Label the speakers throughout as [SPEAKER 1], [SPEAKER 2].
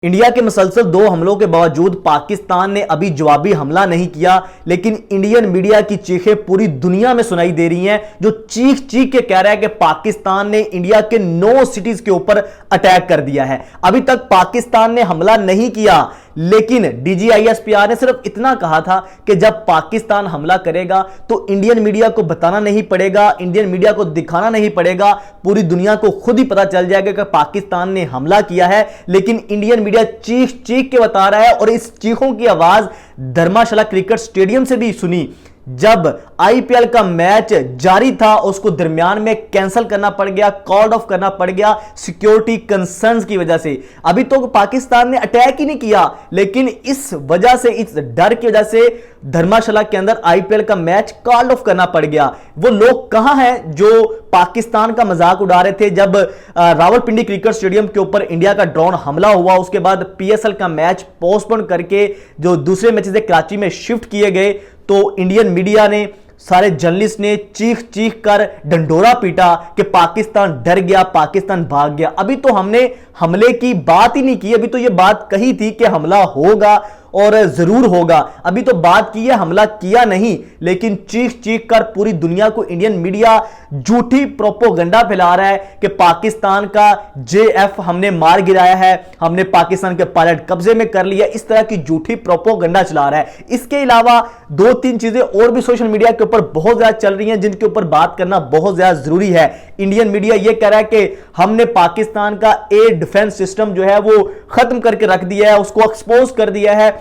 [SPEAKER 1] India के मुसलसल 2 हमलों के बावजूद पाकिस्तान ने अभी जवाबी हमला नहीं किया, लेकिन इंडियन मीडिया की चीखें पूरी दुनिया में सुनाई दे रही हैं, जो चीख चीख के कह रहा है कि पाकिस्तान ने इंडिया के 9 सिटीज के ऊपर अटैक कर दिया है। अभी तक पाकिस्तान ने हमला नहीं किया, लेकिन DGISPR ने सिर्फ इतना कहा था कि जब पाकिस्तान हमला करेगा तो इंडियन मीडिया को बताना नहीं पड़ेगा, इंडियन मीडिया को दिखाना नहीं पड़ेगा, पूरी दुनिया को खुद ही पता चल जाएगा कि पाकिस्तान ने हमला किया है। लेकिन इंडियन मीडिया चीख चीख के बता रहा है, और इस चीखों की आवाज धर्मशाला क्रिकेट स्टेडियम से भी सुनी जब IPL का मैच जारी था, उसको दरमियान में कैंसिल करना पड़ गया, कॉल ऑफ करना पड़ गया सिक्योरिटी कंसर्न्स की वजह से। अभी तो पाकिस्तान ने अटैक ही नहीं किया, लेकिन इस वजह से, इस डर की वजह से धर्मशाला के अंदर IPL का मैच कॉल ऑफ करना पड़ गया। वो लोग कहां हैं जो पाकिस्तान का मजाक उड़ा रहे थे जब रावलपिंडी क्रिकेट स्टेडियम के ऊपर इंडिया का ड्रोन हमला हुआ, उसके बाद PSL का मैच पोस्टपोन करके जो दूसरे मैचेस कराची में शिफ्ट किए गए, तो इंडियन मीडिया ने, सारे जर्नलिस्ट ने चीख चीख कर डंडोरा पीटा कि पाकिस्तान डर गया, पाकिस्तान भाग गया। अभी तो हमने हमले की बात ही नहीं की, अभी तो यह बात कही थी कि हमला होगा और जरूर होगा। अभी तो बात की है, हमला किया नहीं, लेकिन चीख चीख कर पूरी दुनिया को इंडियन मीडिया झूठी प्रोपोगंडा फैला रहा है कि पाकिस्तान का JF हमने मार गिराया है, हमने पाकिस्तान के पायलट कब्जे में कर लिया। इस तरह की झूठी प्रोपोगंडा चला रहा है। इसके अलावा 2-3 चीजें और भी सोशल मीडिया के ऊपर बहुत ज्यादा चल रही हैं, जिनके ऊपर बात करना बहुत ज्यादा जरूरी है। इंडियन मीडिया यह कह रहा है कि हमने पाकिस्तान का एयर डिफेंस सिस्टम जो है वो खत्म करके रख दिया है, उसको एक्सपोज कर दिया है।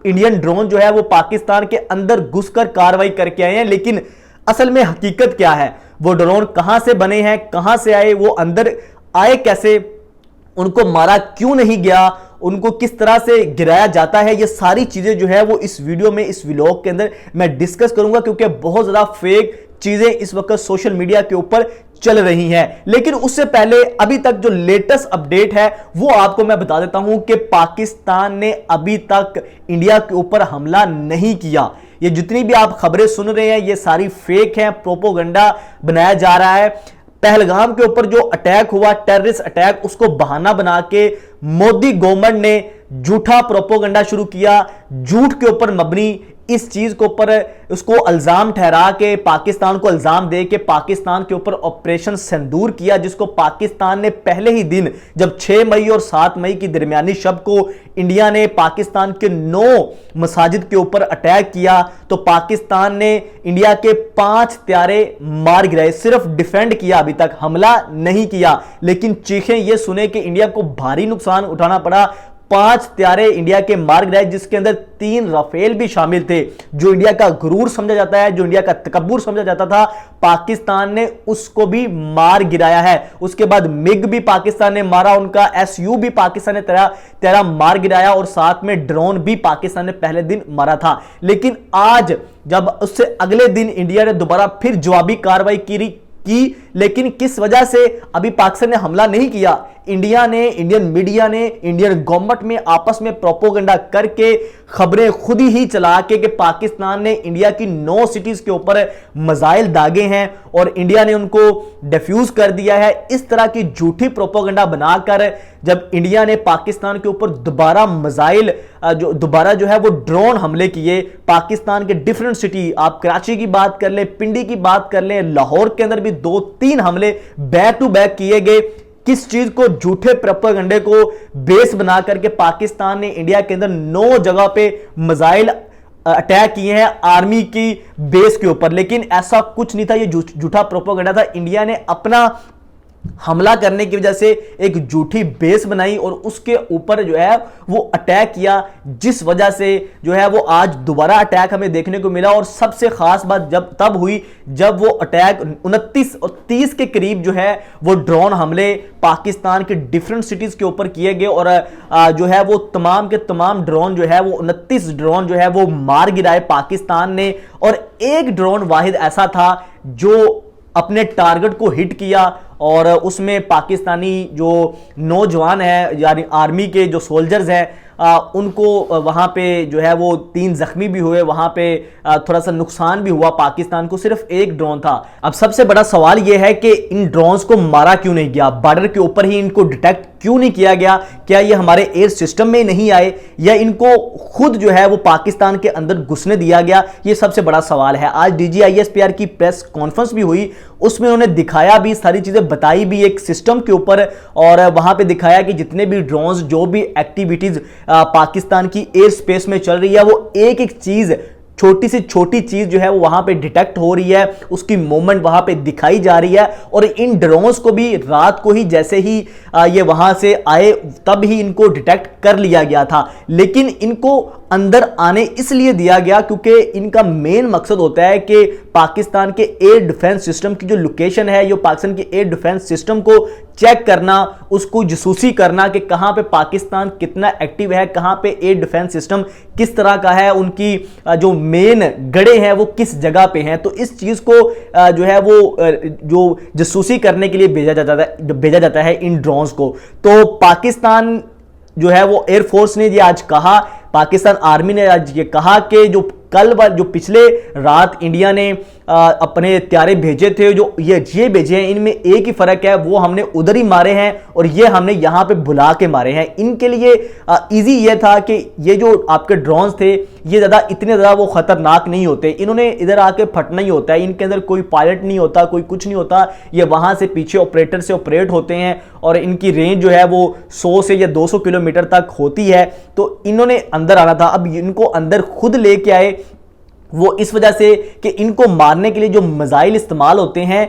[SPEAKER 1] इंडियन ड्रोन जो है वो पाकिस्तान के अंदर घुसकर कार्रवाई करके आए हैं, लेकिन असल में हकीकत क्या है, वो ड्रोन कहां से बने हैं, कहां से आए, वो अंदर आए कैसे, उनको मारा क्यों नहीं गया, उनको किस तरह से गिराया जाता है, ये सारी चीजें जो है वो इस वीडियो में, इस व्लॉग के अंदर मैं डिस्कस करूंगा, क्योंकि बहुत ज्यादा फेक चीजें इस वक्त सोशल मीडिया के ऊपर चल रही हैं। लेकिन उससे पहले अभी तक जो लेटेस्ट अपडेट है वो आपको मैं बता देता हूं कि पाकिस्तान ने अभी तक इंडिया के ऊपर हमला नहीं किया। ये जितनी भी आप खबरें सुन रहे हैं ये सारी फेक हैं, प्रोपोगंडा बनाया जा रहा है। पहलगाम के ऊपर जो अटैक हुआ, टेररिस्ट अटैक, उसको बहाना बना के मोदी गवर्नमेंट ने झूठा प्रोपोगंडा शुरू किया, झूठ के ऊपर मबनी इस चीज के ऊपर उसको इल्जाम ठहरा के, पाकिस्तान को इल्जाम दे के पाकिस्तान के ऊपर ऑपरेशन सिंदूर किया, जिसको पाकिस्तान ने पहले ही दिन, जब 6 मई और 7 मई की दरमियानी शब को इंडिया ने पाकिस्तान के 9 मसाजिद के ऊपर अटैक किया, तो पाकिस्तान ने इंडिया के 5 त्यारे मार गिराए। सिर्फ डिफेंड किया, अभी तक हमला नहीं किया। लेकिन चीखें ये सुने कि इंडिया को भारी नुकसान उठाना पड़ा, 5 त्यारे इंडिया के मार गिराए, जिसके अंदर 3 राफेल भी शामिल थे। जो इंडिया का गुरूर समझा जाता है, जो इंडिया का तकब्बुर समझा जाता था, पाकिस्तान ने उसको भी मार गिराया है। उसके बाद मिग भी पाकिस्तान ने मारा, उनका SU भी पाकिस्तान ने तेरा मार गिराया, और साथ में ड्रोन भी पाकिस्तान ने पहले दिन मारा था। लेकिन आज जब उससे अगले दिन इंडिया ने दोबारा फिर जवाबी कार्रवाई की, लेकिन किस वजह से अभी पाकिस्तान ने हमला नहीं किया। इंडिया ने, इंडियन मीडिया ने, इंडियन गवर्नमेंट में आपस में प्रोपोगंडा करके खबरें खुद ही चला के कि पाकिस्तान ने इंडिया की 9 सिटीज के ऊपर मिसाइल दागे हैं और इंडिया ने उनको डिफ्यूज कर दिया है। इस तरह की झूठी प्रोपोगंडा बनाकर जब इंडिया ने पाकिस्तान के ऊपर दोबारा मिसाइल जो है वो ड्रोन हमले किए, पाकिस्तान के डिफरेंट सिटी, आप कराची की बात कर लें, पिंडी की बात कर लें, लाहौर के अंदर भी 2-3 हमले बैक टू बैक किए गए। किस चीज को, झूठे प्रोपेगेंडे को बेस बना करके पाकिस्तान ने इंडिया के अंदर 9 जगह पे मिसाइल अटैक किए हैं आर्मी की बेस के ऊपर। लेकिन ऐसा कुछ नहीं था, ये झूठा प्रोपेगेंडा था। इंडिया ने अपना हमला करने की वजह से एक झूठी बेस बनाई और उसके ऊपर जो है वो अटैक किया, जिस वजह से जो है वो आज दोबारा अटैक हमें देखने को मिला। और सबसे खास बात जब तब हुई जब वो अटैक 29 और 30 के करीब जो है वो ड्रोन हमले पाकिस्तान के डिफरेंट सिटीज के ऊपर किए गए, और जो है वो तमाम के तमाम ड्रोन जो है वो 29 ड्रोन जो है वो मार गिराए पाकिस्तान ने। और एक ड्रोन वाहिद ऐसा था जो अपने टारगेट को हिट किया, और उसमें पाकिस्तानी जो नौजवान है, यानी आर्मी के जो सोल्जर्स हैं, उनको वहाँ पे जो है वो 3 जख्मी भी हुए, वहाँ पे थोड़ा सा नुकसान भी हुआ पाकिस्तान को। सिर्फ एक ड्रोन था। अब सबसे बड़ा सवाल ये है कि इन ड्रोन्स को मारा क्यों नहीं गया, बॉर्डर के ऊपर ही इनको डिटेक्ट क्यों नहीं किया गया? क्या ये हमारे एयर सिस्टम में नहीं आए या इनको खुद जो है वो पाकिस्तान के अंदर घुसने दिया गया? ये सबसे बड़ा सवाल है। आज DGISPR की प्रेस कॉन्फ्रेंस भी हुई, उसमें उन्होंने दिखाया भी, सारी चीजें बताई भी एक सिस्टम के ऊपर, और वहां पे दिखाया कि जितने भी ड्रोन्स, जो भी एक्टिविटीज पाकिस्तान की एयर स्पेस में चल रही है, वो एक एक चीज, छोटी से छोटी चीज जो है वो वहां पे डिटेक्ट हो रही है, उसकी मूवमेंट वहां पे दिखाई जा रही है। और इन ड्रोन्स को भी रात को ही, जैसे ही ये वहां से आए, तब ही इनको डिटेक्ट कर लिया गया था। लेकिन इनको अंदर आने इसलिए दिया गया क्योंकि इनका मेन मकसद होता है कि पाकिस्तान के एयर डिफेंस सिस्टम की जो लोकेशन है, जो पाकिस्तान के एयर डिफेंस सिस्टम को चेक करना, उसको जासूसी करना कि कहां पे पाकिस्तान कितना एक्टिव है, कहां पे एयर डिफेंस सिस्टम किस तरह का है, उनकी जो मेन गड़े हैं वो किस जगह पे हैं। तो इस चीज को जो है वो जो जासूसी करने के लिए भेजा जाता है इन ड्रोन्स को। तो पाकिस्तान जो है वो एयरफोर्स ने ये आज कहा, पाकिस्तान आर्मी ने आज ये कहा कि जो पिछले रात इंडिया ने अपने त्यारे भेजे थे, जो ये भेजे हैं, इनमें एक ही फर्क है, वो हमने उधर ही मारे हैं और ये हमने यहां पे बुला के मारे हैं। इनके लिए इजी ये था कि ये जो आपके ड्रोन्स थे, ये इतने ज्यादा वो खतरनाक नहीं होते, इन्होंने इधर आके फटना ही होता है, इनके अंदर कोई पायलट नहीं होता, कोई कुछ नहीं होता, ये वहां से पीछे ऑपरेटर से ऑपरेट होते हैं और इनकी रेंज जो है वो 100 से या 200 किलोमीटर तक होती है। तो इन्होंने अंदर आना था, अब इनको अंदर खुद लेके आए, वो इस वजह से कि इनको मारने के लिए जो मिसाइल इस्तेमाल होते हैं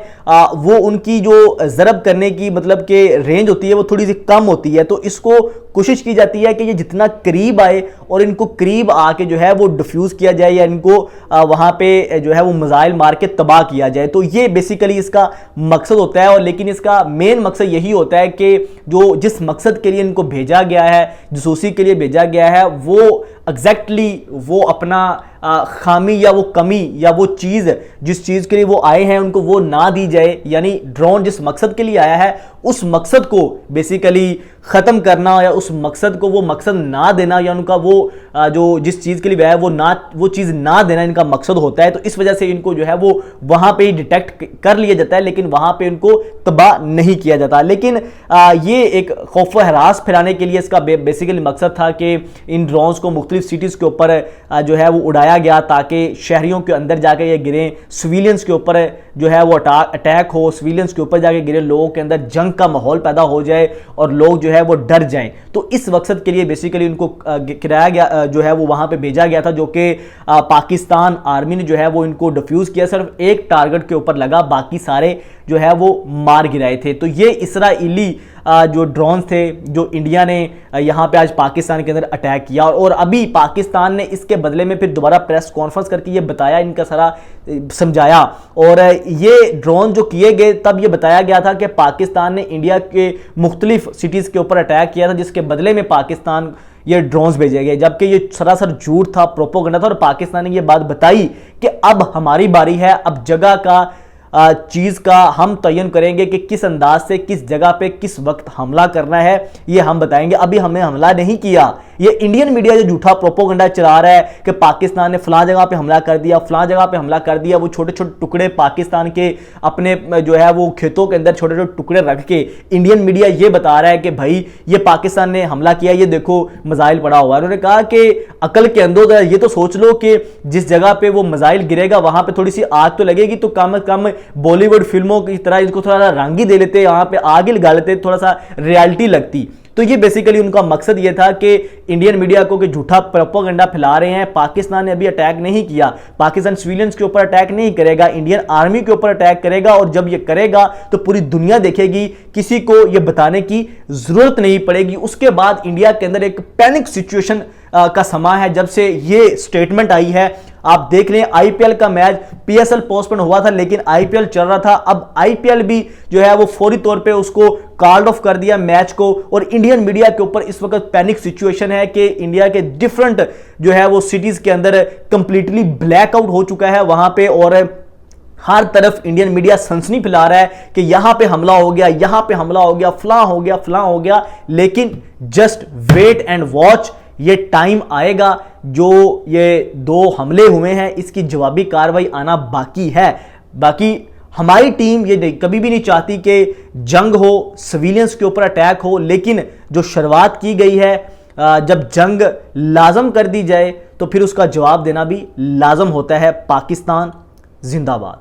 [SPEAKER 1] वो उनकी जो जरब करने की मतलब कि रेंज होती है वो थोड़ी सी कम होती है। तो इसको कोशिश की जाती है कि ये जितना करीब आए और इनको करीब आके जो है वो डिफ्यूज किया जाए या इनको वहां पे जो है वो मिसाइल मार के तबाह किया जाए। तो ये बेसिकली इसका मकसद होता है। और लेकिन इसका मेन मकसद यही होता है कि जो जिस मकसद के लिए इनको भेजा गया है, जासूसी के लिए भेजा गया है, वो एग्जैक्टली वो अपना खामी या वो कमी या वो चीज जिस चीज के लिए वो आए हैं उनको वो ना दी जाए। यानी ड्रोन जिस मकसद के लिए आया है उस मकसद को बेसिकली खत्म करना या उस मकसद को वो मकसद ना देना या उनका वो जो जिस चीज के लिए आया वो चीज ना देना इनका मकसद होता है। तो इस वजह से इनको जो है वो वहां पे ही डिटेक्ट कर लिया जाता है, लेकिन वहां पे इनको तबाह नहीं किया जाता। लेकिन ये एक खौफ व हरास फैलाने के लिए इसका बेसिकली मकसद था कि इन ड्रोन्स को मुख्तलिफ सिटीज के ऊपर जो है वो उड़ाया गया ताकि शहरियों के अंदर जाके ये गिरे, सिविलियंस के ऊपर जो है वो अटैक हो, सिविलियंस के ऊपर जाके गिरे, लोगों के अंदर जंग का माहौल पैदा हो जाए और लोग जो है वो डर जाएं। तो इस मकसद के लिए बेसिकली उनको गिराया गया, जो है वो वहां पे भेजा गया था, जो कि पाकिस्तान आर्मी ने जो है वो इनको डिफ्यूज किया। सिर्फ एक टारगेट के ऊपर लगा, बाकी सारे जो है वो मार गिराए थे। तो ये इसराइली जो ड्रोन थे जो इंडिया ने यहाँ पे आज पाकिस्तान के अंदर अटैक किया। और अभी पाकिस्तान ने इसके बदले में फिर दोबारा प्रेस कॉन्फ्रेंस करके ये बताया, इनका सारा समझाया। और ये ड्रोन जो किए गए तब ये बताया गया था कि पाकिस्तान ने इंडिया के मुख्तलिफ सिटीज़ के ऊपर अटैक किया था, जिसके बदले में पाकिस्तान ये ड्रोन्स भेजे गए, जबकि ये सरासर झूठ था, प्रोपोगंडा था। और पाकिस्तान ने ये बात बताई कि अब हमारी बारी है, अब जगह का चीज का हम तयन करेंगे कि किस अंदाज से किस जगह पे किस वक्त हमला करना है, ये हम बताएंगे। अभी हमने हमला नहीं किया। ये इंडियन मीडिया जो झूठा प्रोपोगंडा चला रहा है कि पाकिस्तान ने फलां जगह पे हमला कर दिया, फलां जगह पे हमला कर दिया, वो छोटे छोटे टुकड़े पाकिस्तान के अपने जो है वो खेतों के अंदर छोटे छोटे टुकड़े रख के इंडियन मीडिया ये बता रहा है कि भाई ये पाकिस्तान ने हमला किया, ये देखो मिसाइल पड़ा हुआ है। उन्होंने कहा कि अकल के अंदर ये तो सोच लो कि जिस जगह पे वो मिसाइल गिरेगा वहां पे थोड़ी सी आग तो लगेगी, तो कम कम बॉलीवुड फिल्मों की तरह इसको थोड़ा सा रंग ही दे लेते, यहाँ पे आग ही लगा लेते, थोड़ा सा रियलिटी लगती। तो ये बेसिकली उनका मकसद ये था कि इंडियन मीडिया को कि झूठा प्रोपेगेंडा फैला रहे हैं। पाकिस्तान ने अभी अटैक नहीं किया, पाकिस्तान सिविलियंस के ऊपर अटैक नहीं करेगा, इंडियन आर्मी के ऊपर अटैक करेगा। और जब ये करेगा तो पूरी दुनिया देखेगी, किसी को ये बताने की जरूरत नहीं पड़ेगी। उसके बाद इंडिया के अंदर एक पैनिक सिचुएशन का समा है जब से ये स्टेटमेंट आई है। आप देख रहे हैं आईपीएल का मैच, पीएसएल पोस्टपोन हुआ था लेकिन आईपीएल चल रहा था, अब आईपीएल भी जो है वो फौरी तौर पे उसको कॉल्ड ऑफ कर दिया मैच को। और इंडियन मीडिया के ऊपर इस वक्त पैनिक सिचुएशन है कि इंडिया के डिफरेंट जो है वो सिटीज के अंदर कंप्लीटली ब्लैकआउट हो चुका है वहां पे। और हर तरफ इंडियन मीडिया सनसनी फैला रहा है कि यहां पे हमला हो गया, यहां पे हमला हो गया, फलां हो गया, फलां हो गया। लेकिन जस्ट वेट एंड वॉच, ये टाइम आएगा, जो ये 2 हमले हुए हैं इसकी जवाबी कार्रवाई आना बाकी है। बाकी हमारी टीम ये कभी भी नहीं चाहती कि जंग हो, सिविलियंस के ऊपर अटैक हो, लेकिन जो शुरुआत की गई है, जब जंग लाजम कर दी जाए तो फिर उसका जवाब देना भी लाजम होता है। पाकिस्तान जिंदाबाद।